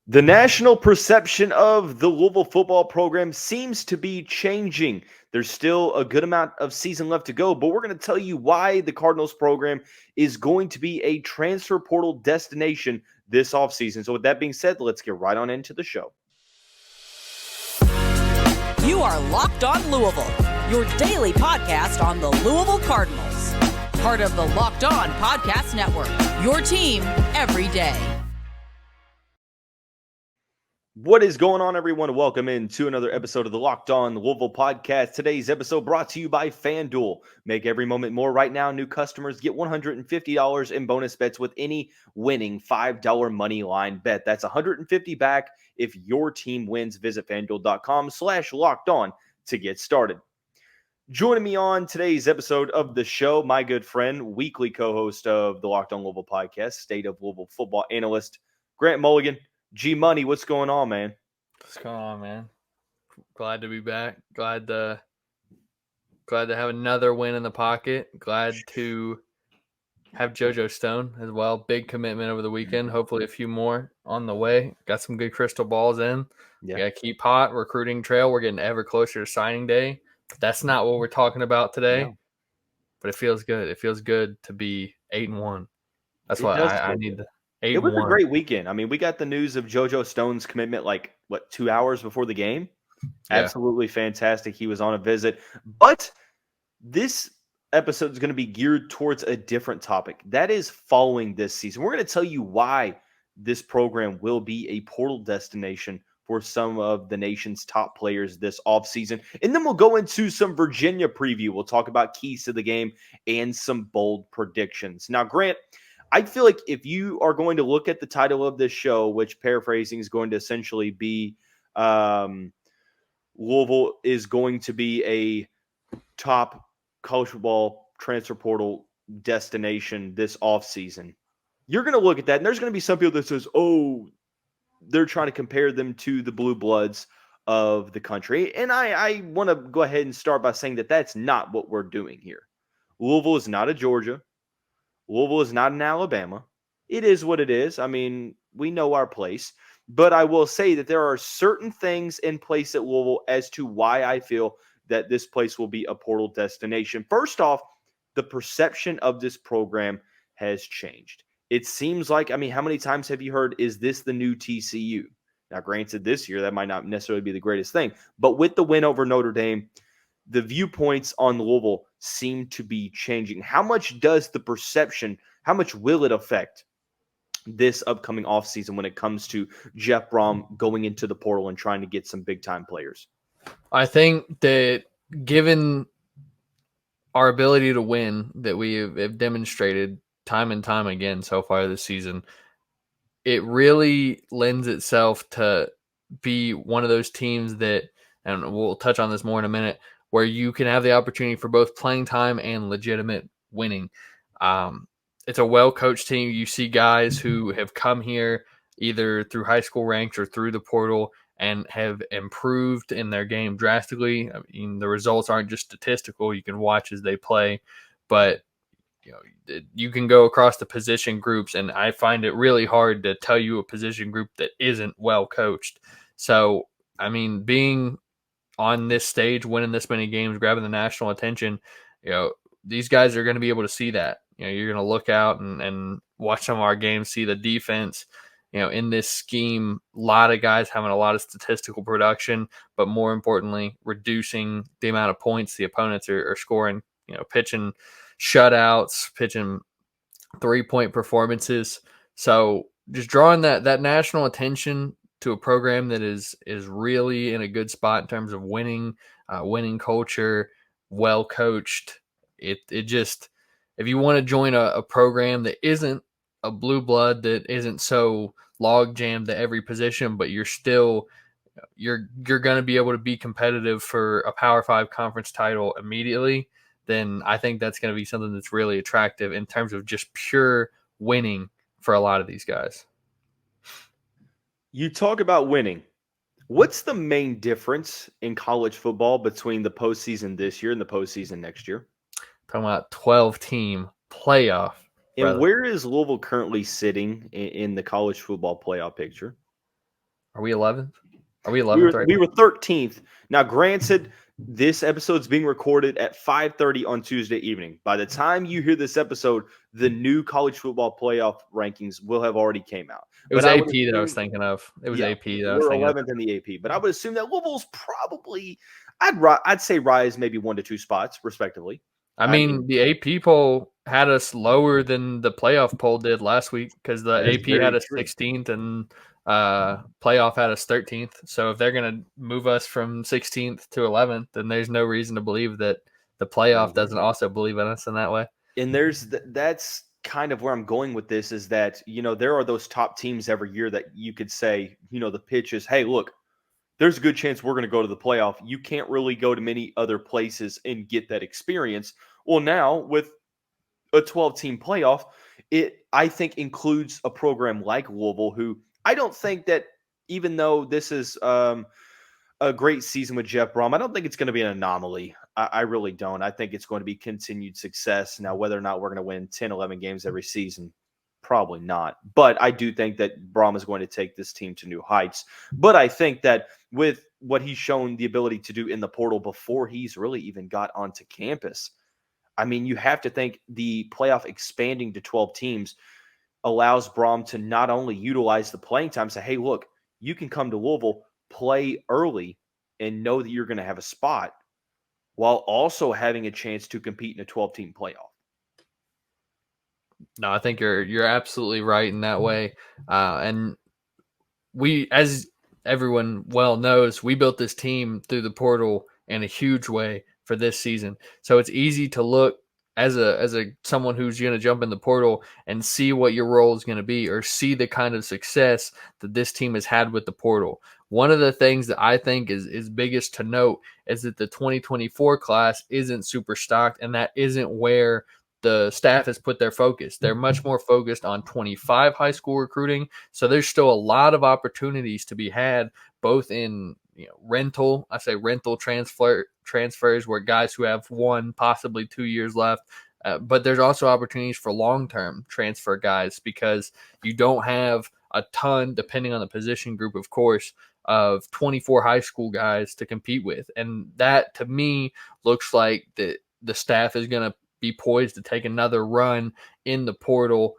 The national perception of the Louisville football program seems to be changing. There's still a good amount of season left to go, but we're going to tell you why the Cardinals program is going to be a transfer portal destination this offseason. So, with that being said, let's get right on into the show. You are Locked On Louisville, your daily podcast on the Louisville Cardinals. Part of the Locked On Podcast Network, your team every day. What is going on, everyone? Welcome into another episode of the Locked On Louisville podcast. Today's episode brought to you by FanDuel. Make every moment more right now. New customers get $150 in bonus bets with any winning $5 money line bet. That's $150 back if your team wins. Visit FanDuel.com/lockedon to get started. Joining me on today's episode of the show, my good friend, weekly co-host of the Locked On Louisville podcast, State of Louisville football analyst, Grant Mulligan. G Money, what's going on, man? What's going on, man? Glad to be back. Glad to have another win in the pocket. Glad to have JoJo Stone as well. Big commitment over the weekend. Hopefully a few more on the way. Got some good crystal balls in. Yeah. Got to keep hot. Recruiting trail. We're getting ever closer to signing day. But that's not what we're talking about today. No. But it feels good. It feels good to be 8-1. That's what I need to. It was a great weekend. I mean, we got the news of JoJo Stone's commitment 2 hours before the game? Yeah. Absolutely fantastic. He was on a visit. But this episode is going to be geared towards a different topic. That is following this season. We're going to tell you why this program will be a portal destination for some of the nation's top players this offseason. And then we'll go into some Virginia preview. We'll talk about keys to the game and some bold predictions. Now, Grant, I feel like if you are going to look at the title of this show, which paraphrasing is going to essentially be Louisville is going to be a top college football transfer portal destination this offseason, you're going to look at that, and there's going to be some people that says, oh, they're trying to compare them to the blue bloods of the country. And I want to go ahead and start by saying that that's not what we're doing here. Louisville is not a Georgia. Louisville is not in Alabama. It is what it is. I mean, we know our place. But I will say that there are certain things in place at Louisville as to why I feel that this place will be a portal destination. First off, the perception of this program has changed. It seems like, how many times have you heard, is this the new TCU? Now, granted, this year, that might not necessarily be the greatest thing. But with the win over Notre Dame, the viewpoints on Louisville seem to be changing. How much does the perception, how much will it affect this upcoming offseason when it comes to Jeff Brom going into the portal and trying to get some big-time players? I think that given our ability to win that we have demonstrated time and time again so far this season, it really lends itself to be one of those teams that, and we'll touch on this more in a minute, where you can have the opportunity for both playing time and legitimate winning. It's a well-coached team. You see guys who have come here either through high school ranks or through the portal and have improved in their game drastically. I mean, the results aren't just statistical. You can watch as they play, but you can go across the position groups, and I find it really hard to tell you a position group that isn't well-coached. So, being on this stage, winning this many games, grabbing the national attention, these guys are going to be able to see that. You're going to look out and watch some of our games, see the defense, in this scheme, a lot of guys having a lot of statistical production, but more importantly, reducing the amount of points the opponents are scoring, pitching shutouts, pitching 3-point performances. So just drawing that national attention to a program that is really in a good spot in terms of winning culture, well coached. It just, if you want to join a program that isn't a blue blood, that isn't so log jammed to every position, but you're still you're going to be able to be competitive for a Power 5 conference title immediately, then I think that's going to be something that's really attractive in terms of just pure winning for a lot of these guys. You talk about winning. What's the main difference in college football between the postseason this year and the postseason next year? Talking about 12-team playoff. And where is Louisville currently sitting in the college football playoff picture? Are we 11th? Are we We 11th right we now? were 13th. Now, granted, this episode's being recorded at 5:30 on Tuesday evening. By the time you hear this episode, the new college football playoff rankings will have already came out. It But was I would AP that I was assume, thinking of. It was yeah, AP that I was we're thinking of. 11th in the AP. But I would assume that Louisville's probably, I'd say rise maybe 1 to 2 spots, respectively. I mean, the AP poll had us lower than the playoff poll did last week because the that is AP had very us true. 16th and playoff had us 13th. So if they're going to move us from 16th to 11th, then there's no reason to believe that the playoff doesn't also believe in us in that way. And that's kind of where I'm going with this is that, there are those top teams every year that you could say, the pitch is, hey, look, there's a good chance we're going to go to the playoff. You can't really go to many other places and get that experience. Well, now with a 12-team playoff, it, I think, includes a program like Louisville, who I don't think that, even though this is a great season with Jeff Brom, I don't think it's going to be an anomaly. I really don't. I think it's going to be continued success. Now, whether or not we're going to win 10, 11 games every season, probably not. But I do think that Brom is going to take this team to new heights. But I think that with what he's shown the ability to do in the portal before he's really even got onto campus, I mean, you have to think the playoff expanding to 12 teams allows Brom to not only utilize the playing time, say, hey, look, you can come to Louisville, play early, and know that you're going to have a spot, while also having a chance to compete in a 12-team playoff. No, I think you're absolutely right in that way. And we, as everyone well knows, we built this team through the portal in a huge way for this season. So it's easy to look as a someone who's going to jump in the portal and see what your role is going to be, or see the kind of success that this team has had with the portal. One of the things that I think is biggest to note is that the 2024 class isn't super stocked, and that isn't where the staff has put their focus. They're much more focused on 25 high school recruiting. So there's still a lot of opportunities to be had, both in rental transfers where guys who have 1, possibly 2 years left. But there's also opportunities for long-term transfer guys, because you don't have a ton, depending on the position group, of course, of 24 high school guys to compete with. And that, to me, looks like the staff is going to be poised to take another run in the portal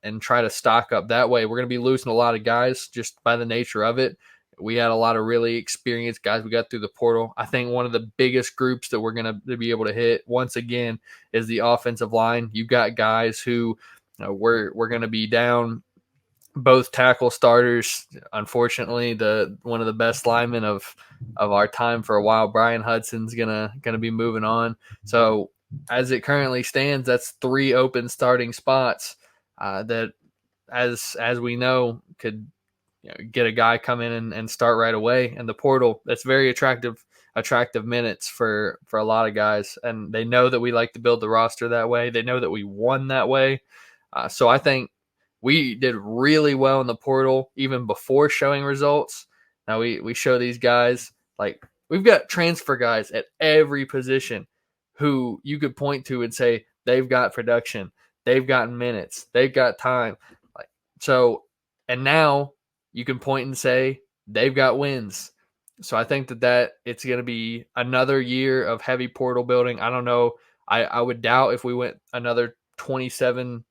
and try to stock up that way. We're going to be losing a lot of guys just by the nature of it. We had a lot of really experienced guys we got through the portal. I think one of the biggest groups that we're going to be able to hit once again is the offensive line. You've got guys who we're going to be down both tackle starters. Unfortunately, one of the best linemen of our time for a while, Brian Hudson's gonna be moving on. So as it currently stands, that's 3 open starting spots that, as we know, could get a guy come in and start right away in the portal. That's very attractive minutes for a lot of guys, and they know that we like to build the roster that way. They know that we won that way. So I think we did really well in the portal even before showing results. Now we show these guys, like, we've got transfer guys at every position who you could point to and say they've got production, they've gotten minutes, they've got time. And now you can point and say they've got wins. So I think that it's going to be another year of heavy portal building. I don't know. I would doubt if we went another 27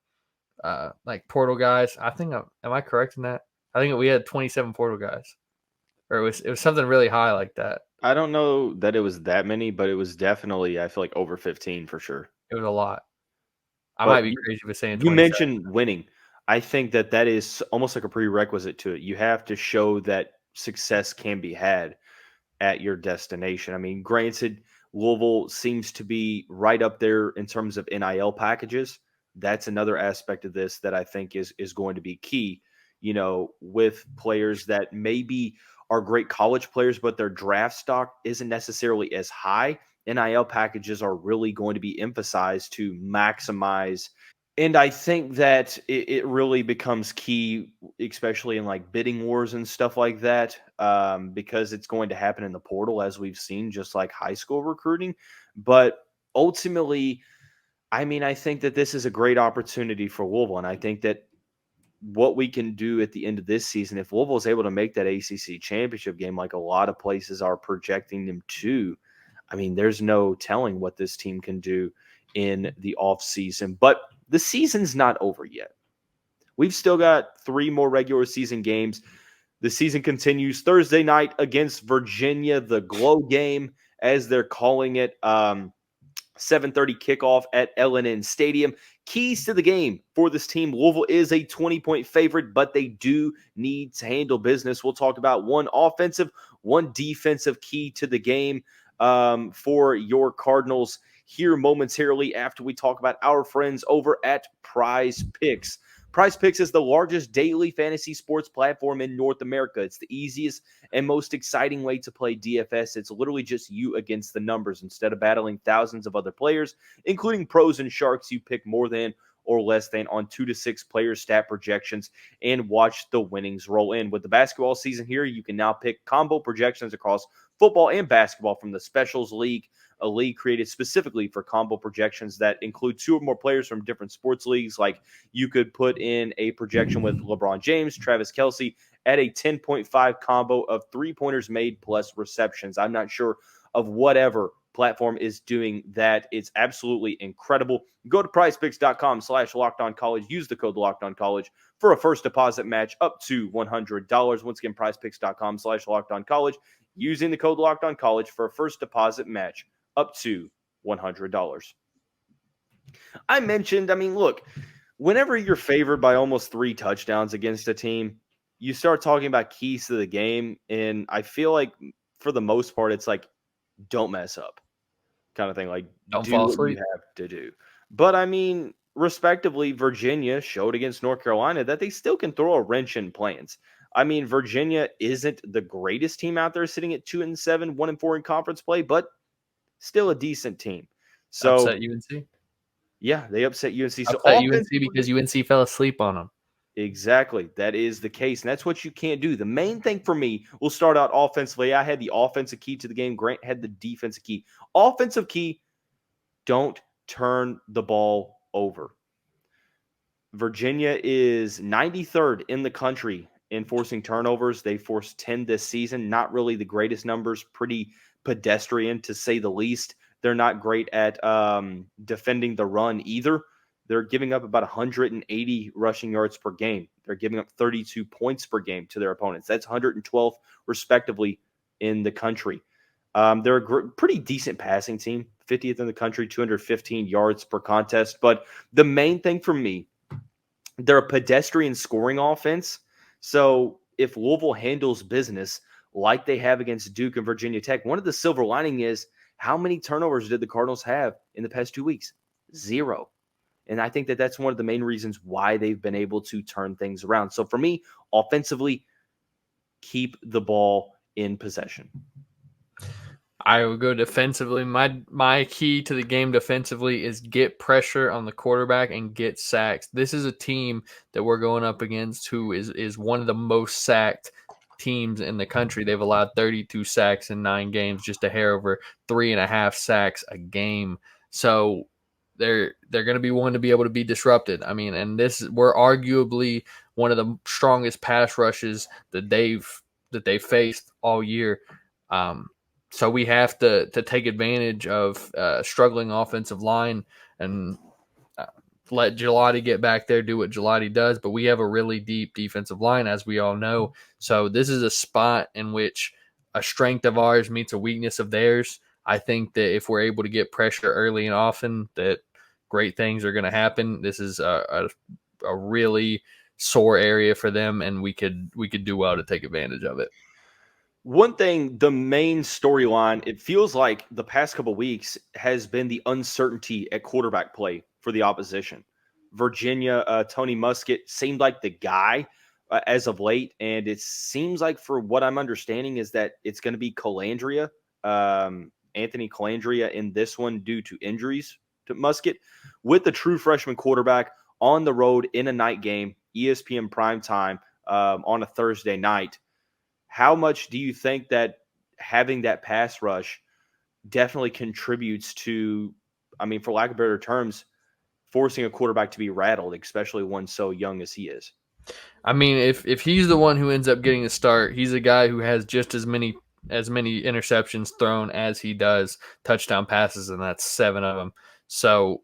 portal guys. I think, am I correct in that? I think we had 27 portal guys, or it was something really high like that. I don't know that it was that many, but it was definitely, I feel like, over 15 for sure. It was a lot. I But might be crazy for saying 27. You mentioned winning. I think that is almost like a prerequisite to it. You have to show that success can be had at your destination. I mean, granted, Louisville seems to be right up there in terms of NIL packages. That's another aspect of this that I think is going to be key, with players that maybe are great college players, but their draft stock isn't necessarily as high. NIL packages are really going to be emphasized to maximize. And I think that it really becomes key, especially in like bidding wars and stuff like that, because it's going to happen in the portal, as we've seen, just like high school recruiting. But ultimately, I mean, I think that this is a great opportunity for Louisville. And I think that what we can do at the end of this season. If Louisville is able to make that ACC championship game, like a lot of places are projecting them to, I mean, there's no telling what this team can do in the offseason. But the season's not over yet. We've still got 3 more regular season games. The season continues Thursday night against Virginia, the Glow game, as they're calling it. 7:30 kickoff at L&N Stadium. Keys to the game for this team. Louisville is a 20-point favorite, but they do need to handle business. We'll talk about one offensive, one defensive key to the game for your Cardinals here momentarily after we talk about our friends over at PrizePicks. PrizePicks is the largest daily fantasy sports platform in North America. It's the easiest and most exciting way to play DFS. It's literally just you against the numbers. Instead of battling thousands of other players, including pros and sharks, you pick more than or less than on 2 to 6 player stat projections and watch the winnings roll in. With the basketball season here, you can now pick combo projections across football and basketball from the Specials League, a league created specifically for combo projections that include 2 or more players from different sports leagues. Like you could put in a projection with LeBron James, Travis Kelce at a 10.5 combo of 3-pointers made plus receptions. I'm not sure of whatever platform is doing that. It's absolutely incredible. Go to prizepicks.com/lockedoncollege. Use the code lockedoncollege for a first deposit match up to $100. Once again, prizepicks.com/lockedoncollege. Using the code lockedoncollege for a first deposit match up to $100. I mentioned, look, whenever you're favored by almost 3 touchdowns against a team, you start talking about keys to the game. And I feel like for the most part, it's like, don't mess up kind of thing. Like, Don't do fall what asleep. you have to do. But respectively, Virginia showed against North Carolina that they still can throw a wrench in plans. Virginia isn't the greatest team out there, sitting at 2-7, 1-4 in conference play, but still a decent team. So Upset UNC. yeah, they upset UNC. So Upset UNC because UNC fell asleep on them. Exactly. That is the case. And that's what you can't do. The main thing for me, we'll start out offensively. I had the offensive key to the game. Grant had the defensive key. Offensive key, don't turn the ball over. Virginia is 93rd in the country in forcing turnovers. They forced 10 this season. Not really the greatest numbers. Pretty pedestrian, to say the least. They're not great at defending the run either. They're giving up about 180 rushing yards per game. They're giving up 32 points per game to their opponents. That's 112 respectively in the country. They're a pretty decent passing team, 50th in the country, 215 yards per contest. But the main thing for me, they're a pedestrian scoring offense. So if Louisville handles business like they have against Duke and Virginia Tech, one of the silver lining is, how many turnovers did the Cardinals have in the past 2 weeks? 0. And I think that that's one of the main reasons why they've been able to turn things around. So for me, offensively, keep the ball in possession. I will go defensively. My key to the game defensively is get pressure on the quarterback and get sacks. This is a team that we're going up against who is one of the most sacked teams in the country. They've allowed 32 sacks in 9 games, just a hair over 3.5 sacks a game. So they're going to be one to be able to be disrupted. And we're arguably one of the strongest pass rushes that they've faced all year. So we have to take advantage of struggling offensive line and let Gelati get back there, do what Gelati does. But we have a really deep defensive line, as we all know. So this is a spot in which a strength of ours meets a weakness of theirs. I think that if we're able to get pressure early and often, that great things are going to happen. This is a really sore area for them, and we could do well to take advantage of it. One thing, the main storyline, it feels like the past couple of weeks has been the uncertainty at quarterback play for the opposition. Virginia, Tony Muskett seemed like the guy as of late, and it seems like, for what I'm understanding, is that it's going to be Calandria, Anthony Calandria in this one due to injuries to Muskett, with the true freshman quarterback on the road in a night game, ESPN primetime on a Thursday night. How much do you think that having that pass rush definitely contributes to, for lack of better terms, forcing a quarterback to be rattled, especially one so young as he is? I mean, if he's the one who ends up getting a start, he's a guy who has just as many interceptions thrown as he does touchdown passes, and that's 7 of them. So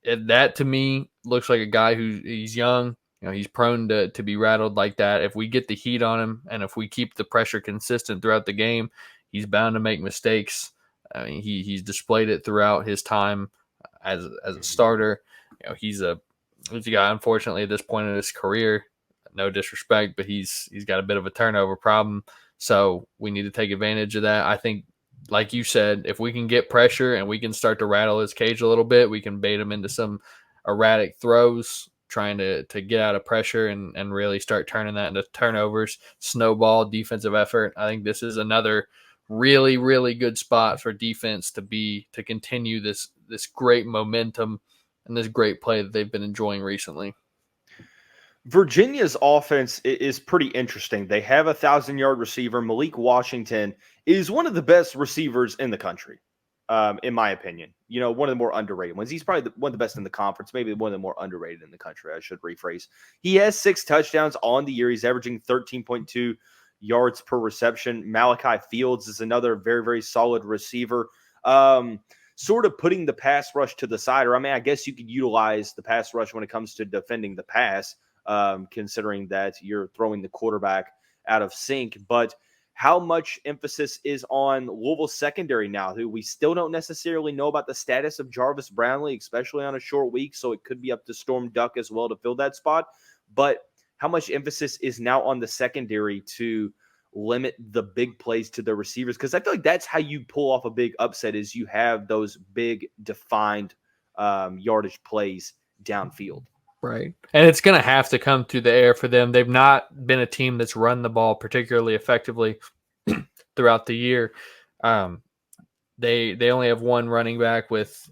that to me looks like a guy he's young. He's prone to be rattled like that. If we get the heat on him, and if we keep the pressure consistent throughout the game, he's bound to make mistakes. I mean, he's displayed it throughout his time as a starter. He's a guy, unfortunately, at this point in his career. No disrespect, but he's got a bit of a turnover problem. So we need to take advantage of that. I think, like you said, if we can get pressure and we can start to rattle his cage a little bit, we can bait him into some erratic throws, trying to get out of pressure and really start turning that into turnovers, snowball defensive effort. I think this is another really, really good spot for defense to continue this great momentum and this great play that they've been enjoying recently. Virginia's offense is pretty interesting. They have a 1,000-yard receiver. Malik Washington is one of the best receivers in the country, in my opinion. One of the more underrated ones. He's probably one of the best in the conference, maybe one of the more underrated in the country, I should rephrase. He has 6 touchdowns on the year. He's averaging 13.2 yards per reception. Malachi Fields is another very, very solid receiver. Sort of putting the pass rush to the side, or I guess you could utilize the pass rush when it comes to defending the pass. Considering that you're throwing the quarterback out of sync. But how much emphasis is on Louisville's secondary now, who we still don't necessarily know about the status of Jarvis Brownlee, especially on a short week, so it could be up to Storm Duck as well to fill that spot. But how much emphasis is now on the secondary to limit the big plays to the receivers? Because I feel like that's how you pull off a big upset, is you have those big defined yardage plays downfield. Right. And it's going to have to come through the air for them. They've not been a team that's run the ball particularly effectively throughout the year. They only have one running back with,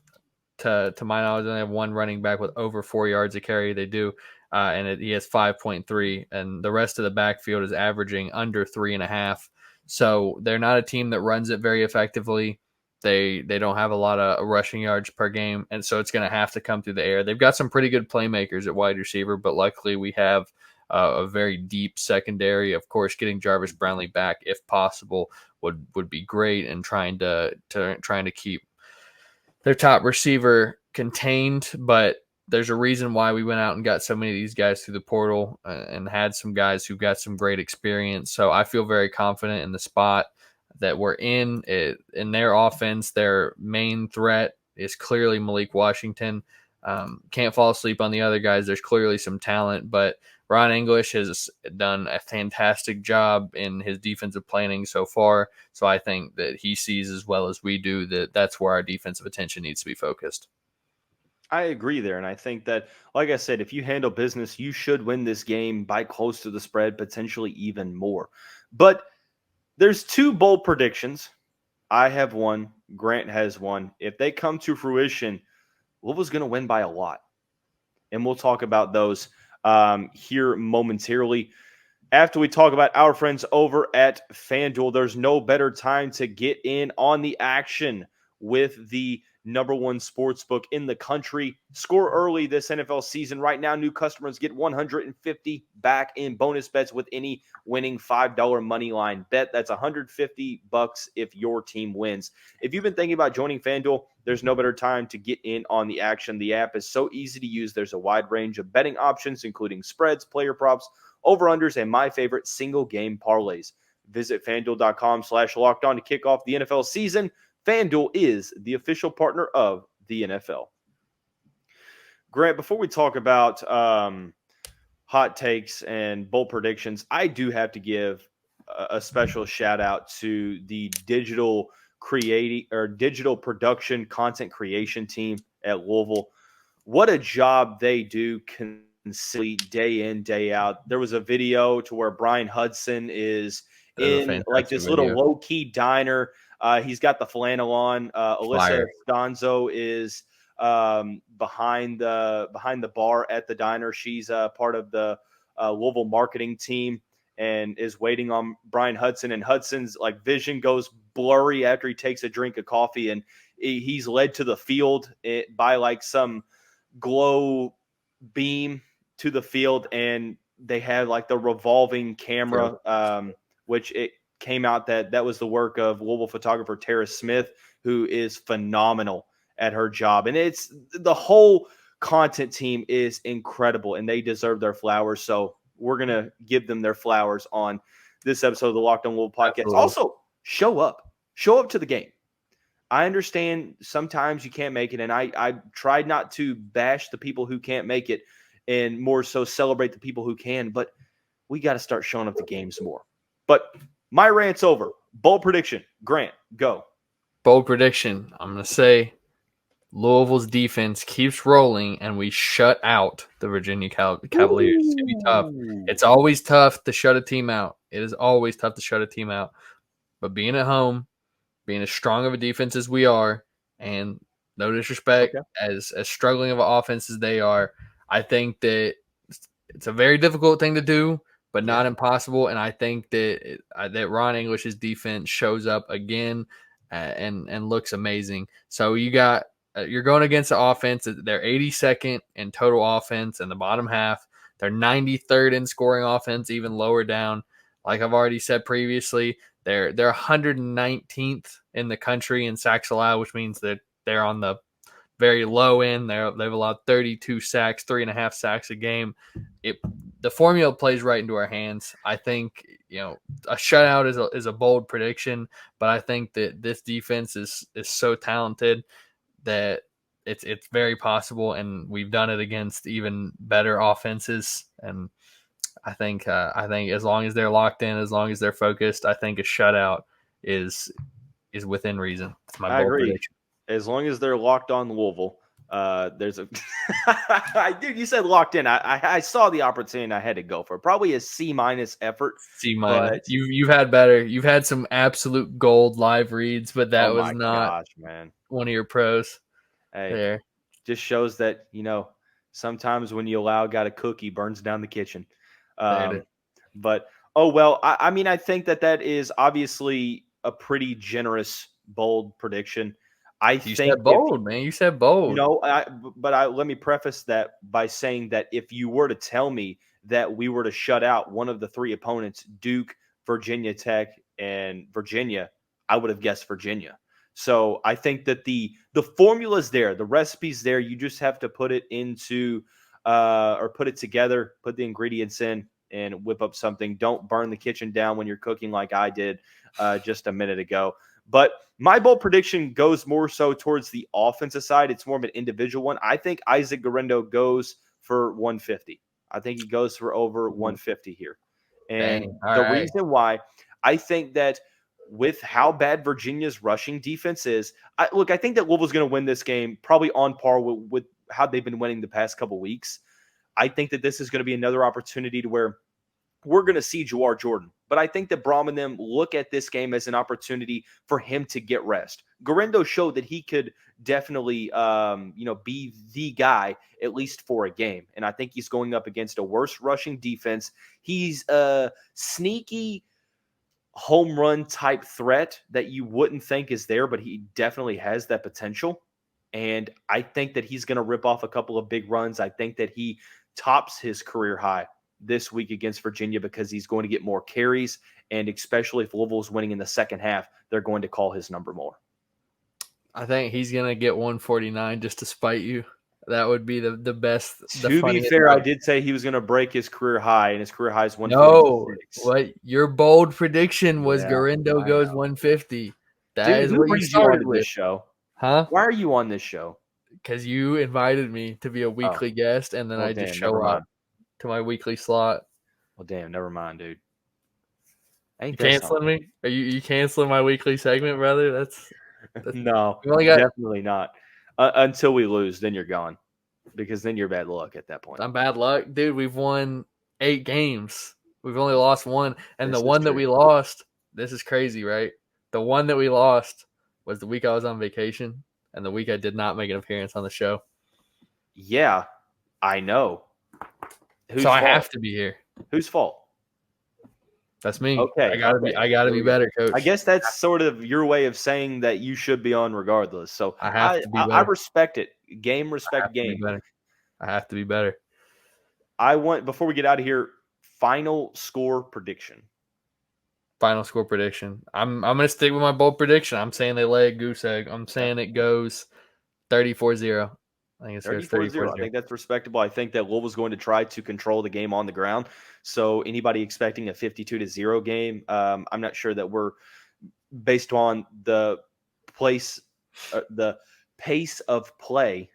to my knowledge, they only have one running back with over 4 yards a carry. They do. He has 5.3, and the rest of the backfield is averaging under 3.5. So they're not a team that runs it very effectively. They don't have a lot of rushing yards per game, and so it's going to have to come through the air. They've got some pretty good playmakers at wide receiver, but luckily we have a very deep secondary. Of course, getting Jarvis Brownlee back, if possible, would be great, and trying to keep their top receiver contained. But there's a reason why we went out and got so many of these guys through the portal and had some guys who got some great experience. So I feel very confident in the spot that we're in their offense. Their main threat is clearly Malik Washington. Can't fall asleep on the other guys. There's clearly some talent, but Ron English has done a fantastic job in his defensive planning so far. So I think that he sees as well as we do that that's where our defensive attention needs to be focused. I agree there. And I think that, like I said, if you handle business, you should win this game by close to the spread, potentially even more. But there's 2 bold predictions. I have one. Grant has one. If they come to fruition, Louisville's going to win by a lot. And we'll talk about those here momentarily. After we talk about our friends over at FanDuel, there's no better time to get in on the action with the #1 sportsbook in the country. Score early this NFL season. Right now, new customers get $150 back in bonus bets with any winning $5 money line bet. That's $150 if your team wins. If you've been thinking about joining FanDuel, there's no better time to get in on the action. The app is so easy to use. There's a wide range of betting options, including spreads, player props, over-unders, and my favorite, single game parlays. Visit FanDuel.com/lockedon to kick off the NFL season. FanDuel is the official partner of the NFL. Grant, before we talk about hot takes and bold predictions, I do have to give a special shout out to the digital production content creation team at Louisville. What a job they do consistently day in, day out. There was a video to where Brian Hudson is in like this little low-key diner. He's got the flannel on. Alyssa Donzo is behind the bar at the diner. She's part of the Louisville marketing team and is waiting on Brian Hudson. And Hudson's like vision goes blurry after he takes a drink of coffee, and he's led to the field by like some glow beam to the field. And they had like the revolving camera, which it came out that was the work of Louisville photographer Tara Smith, who is phenomenal at her job. And it's the whole content team is incredible, and they deserve their flowers. So we're going to give them their flowers on this episode of the Locked On Louisville podcast. Absolutely. Also, show up to the game. I understand sometimes you can't make it, and I tried not to bash the people who can't make it and more so celebrate the people who can, but we got to start showing up to games more. But my rant's over. Bold prediction. Grant, go. Bold prediction. I'm going to say Louisville's defense keeps rolling and we shut out the Virginia Cavaliers. It's going to be tough. It's always tough to shut a team out. It is always tough to shut a team out. But being at home, being as strong of a defense as we are, and no disrespect, as struggling of an offense as they are, I think that it's a very difficult thing to do, but not impossible. And I think that that Ron English's defense shows up again and looks amazing. So you're going against the offense. They're 82nd in total offense in the bottom half. They're 93rd in scoring offense, even lower down. Like I've already said previously, they're 119th in the country in sacks allowed, which means that they're on the very low end. They've allowed 32 sacks, 3.5 sacks a game. The formula plays right into our hands. I think a shutout is a bold prediction, but I think that this defense is so talented that it's very possible, and we've done it against even better offenses. And I think as long as they're locked in, as long as they're focused, I think a shutout is within reason. It's my bold prediction. As long as they're locked on Louisville, there's a dude. You said locked in. I saw the opportunity and I had to go for it. Probably a C- effort. C-. You've had better. You've had some absolute gold live reads, but that was not one of your pros. Hey, there. Just shows that sometimes when you allow a guy to cook, he burns down the kitchen. But I think that is obviously a pretty generous, bold prediction. You said bold, man. You said bold. Let me preface that by saying that if you were to tell me that we were to shut out one of the three opponents, Duke, Virginia Tech, and Virginia, I would have guessed Virginia. So I think that the formula's there, the recipe's there. You just have to put it into or put it together, put the ingredients in, and whip up something. Don't burn the kitchen down when you're cooking like I did just a minute ago. But my bold prediction goes more so towards the offensive side. It's more of an individual one. I think Isaac Garendo goes for 150. I think he goes for over 150 here. And reason why, I think that with how bad Virginia's rushing defense is, I think that Louisville's going to win this game probably on par with how they've been winning the past couple weeks. I think that this is going to be another opportunity to where we're going to see Jawar Jordan. But I think that Braum and them look at this game as an opportunity for him to get rest. Garendo showed that he could definitely, be the guy, at least for a game. And I think he's going up against a worse rushing defense. He's a sneaky home run type threat that you wouldn't think is there, but he definitely has that potential. And I think that he's going to rip off a couple of big runs. I think that he tops his career high this week against Virginia because he's going to get more carries, and especially if Louisville's winning in the second half, they're going to call his number more. I think he's going to get 149 just to spite you. That would be the best. To be fair, I did say he was going to break his career high, and his career high is 146. No, what your bold prediction was Garendo goes 150. That is what you started with. This show. Huh? Why are you on this show? Because you invited me to be a weekly guest, and then I just show up to my weekly slot. Well, damn, never mind, dude. You canceling me? Are you canceling my weekly segment, brother? That's no, definitely not. Until we lose, then you're gone, because then you're bad luck at that point. I'm bad luck, dude. We've won 8 games. We've only lost 1, and the one that we lost. This is crazy, right? The one that we lost was the week I was on vacation, and the week I did not make an appearance on the show. Yeah, I know. So I have to be here. Whose fault? That's me. Okay. I gotta be better, coach. I guess that's sort of your way of saying that you should be on regardless. So I have to be better. I respect it. Game, respect game. I have to be better. Before we get out of here, final score prediction. Final score prediction. I'm going to stick with my bold prediction. I'm saying they lay a goose egg. I'm saying it goes 34-0. I think it's 34-0. I think that's respectable. I think that Louisville's going to try to control the game on the ground. So anybody expecting a 52-0 game, I'm not sure that we're based on the pace of play.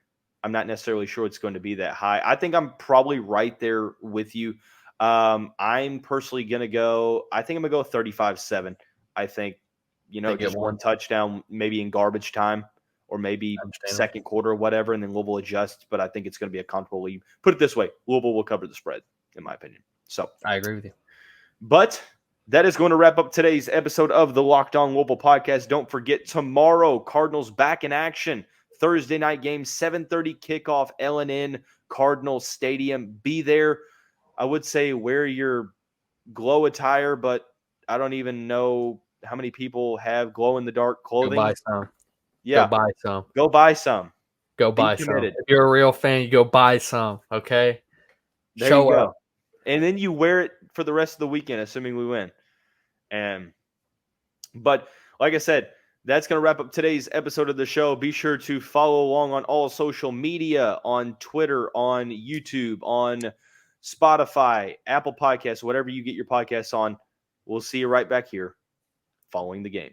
I'm not necessarily sure it's going to be that high. I think I'm probably right there with you. I'm personally going to go, I think I'm going to go 35-7. I think, just one touchdown, maybe in garbage time or maybe second quarter or whatever, and then Louisville adjusts. But I think it's going to be a comfortable lead. Put it this way, Louisville will cover the spread, in my opinion. So I agree with you. But that is going to wrap up today's episode of the Locked On Louisville podcast. Don't forget, tomorrow, Cardinals back in action. Thursday night game, 7:30 kickoff, L&N Cardinals Stadium. Be there. I would say wear your glow attire, but I don't even know how many people have glow-in-the-dark clothing. Go buy some. Yeah. Go buy some. Go buy some. Go buy some. If you're a real fan, you go buy some, okay? There you go. And then you wear it for the rest of the weekend, assuming we win. But like I said, that's going to wrap up today's episode of the show. Be sure to follow along on all social media, on Twitter, on YouTube, on Spotify, Apple Podcasts, whatever you get your podcasts on. We'll see you right back here following the game.